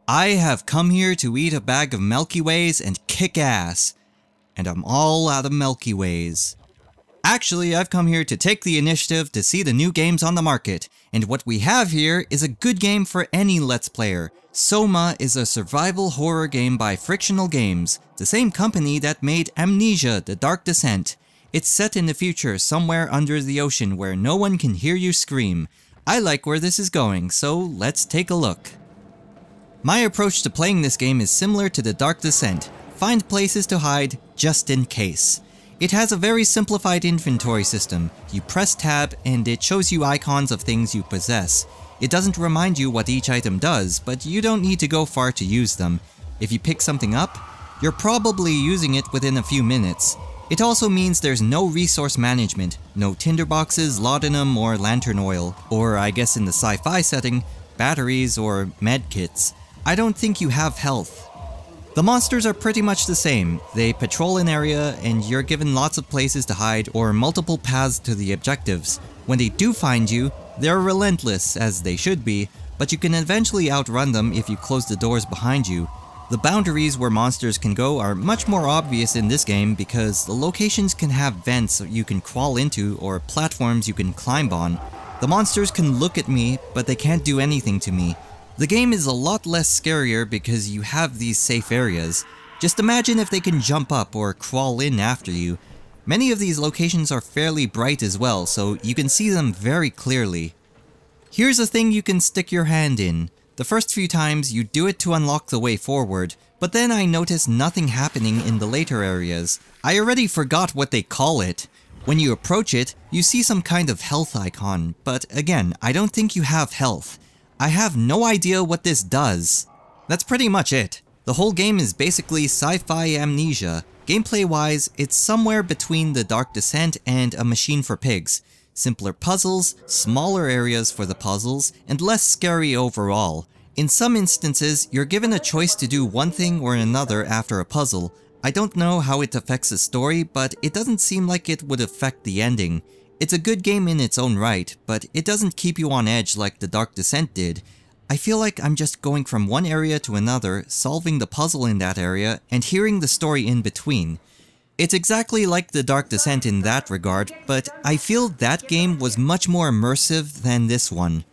I have come here to eat a bag of Milky Ways and kick ass. And I'm all out of Milky Ways. Actually, I've come here to take the initiative to see the new games on the market. And what we have here is a good game for any Let's Player. SOMA is a survival horror game by Frictional Games, the same company that made Amnesia: The Dark Descent. It's set in the future, somewhere under the ocean where no one can hear you scream. I like where this is going, so let's take a look. My approach to playing this game is similar to The Dark Descent. Find places to hide, just in case. It has a very simplified inventory system. You press tab and it shows you icons of things you possess. It doesn't remind you what each item does, but you don't need to go far to use them. If you pick something up, you're probably using it within a few minutes. It also means there's no resource management, no tinderboxes, laudanum, or lantern oil, or I guess in the sci-fi setting, batteries or medkits. I don't think you have health. The monsters are pretty much the same. They patrol an area and you're given lots of places to hide or multiple paths to the objectives. When they do find you, they're relentless, as they should be, but you can eventually outrun them if you close the doors behind you. The boundaries where monsters can go are much more obvious in this game because the locations can have vents you can crawl into or platforms you can climb on. The monsters can look at me, but they can't do anything to me. The game is a lot less scarier because you have these safe areas. Just imagine if they can jump up or crawl in after you. Many of these locations are fairly bright as well, so you can see them very clearly. Here's a thing you can stick your hand in. The first few times you do it to unlock the way forward, but then I notice nothing happening in the later areas. I already forgot what they call it. When you approach it, you see some kind of health icon, but again, I don't think you have health. I have no idea what this does. That's pretty much it. The whole game is basically sci-fi Amnesia. Gameplay-wise, it's somewhere between The Dark Descent and A Machine for Pigs. Simpler puzzles, smaller areas for the puzzles, and less scary overall. In some instances, you're given a choice to do one thing or another after a puzzle. I don't know how it affects the story, but it doesn't seem like it would affect the ending. It's a good game in its own right, but it doesn't keep you on edge like The Dark Descent did. I feel like I'm just going from one area to another, solving the puzzle in that area, and hearing the story in between. It's exactly like The Dark Descent in that regard, but I feel that game was much more immersive than this one.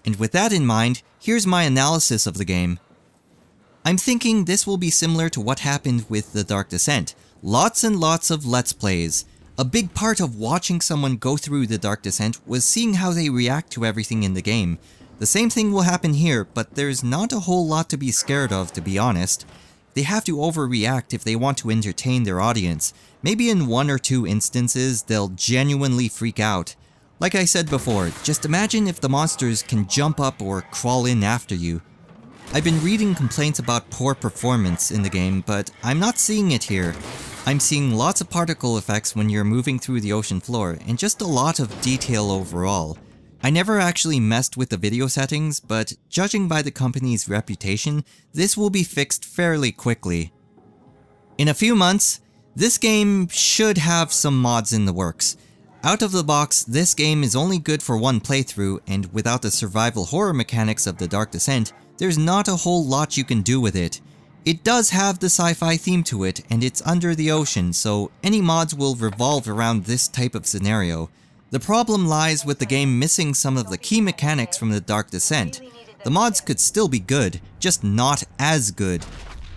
And with that in mind, here's my analysis of the game. I'm thinking this will be similar to what happened with The Dark Descent. Lots and lots of Let's Plays. A big part of watching someone go through The Dark Descent was seeing how they react to everything in the game. The same thing will happen here, but there's not a whole lot to be scared of, to be honest. They have to overreact if they want to entertain their audience. Maybe in one or two instances, they'll genuinely freak out. Like I said before, just imagine if the monsters can jump up or crawl in after you. I've been reading complaints about poor performance in the game, but I'm not seeing it here. I'm seeing lots of particle effects when you're moving through the ocean floor, and just a lot of detail overall. I never actually messed with the video settings, but judging by the company's reputation, this will be fixed fairly quickly. In a few months, this game should have some mods in the works. Out of the box, this game is only good for one playthrough, and without the survival horror mechanics of The Dark Descent, there's not a whole lot you can do with it. It does have the sci-fi theme to it, and it's under the ocean, so any mods will revolve around this type of scenario. The problem lies with the game missing some of the key mechanics from The Dark Descent. The mods could still be good, just not as good.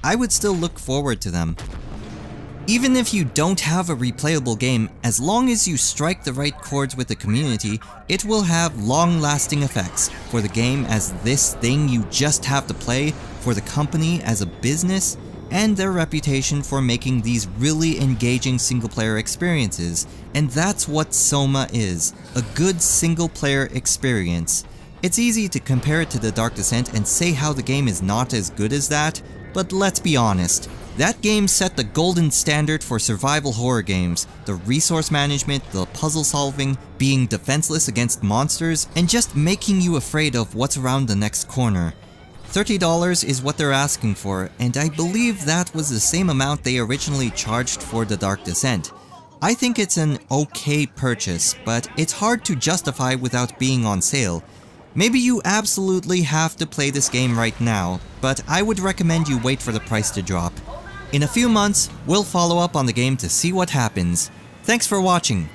I would still look forward to them. Even if you don't have a replayable game, as long as you strike the right chords with the community, it will have long-lasting effects for the game as this thing you just have to play, for the company as a business, and their reputation for making these really engaging single-player experiences. And that's what SOMA is, a good single-player experience. It's easy to compare it to The Dark Descent and say how the game is not as good as that, but let's be honest. That game set the golden standard for survival horror games. The resource management, the puzzle solving, being defenseless against monsters, and just making you afraid of what's around the next corner. $30 is what they're asking for, and I believe that was the same amount they originally charged for The Dark Descent. I think it's an okay purchase, but it's hard to justify without being on sale. Maybe you absolutely have to play this game right now, but I would recommend you wait for the price to drop. In a few months, we'll follow up on the game to see what happens. Thanks for watching.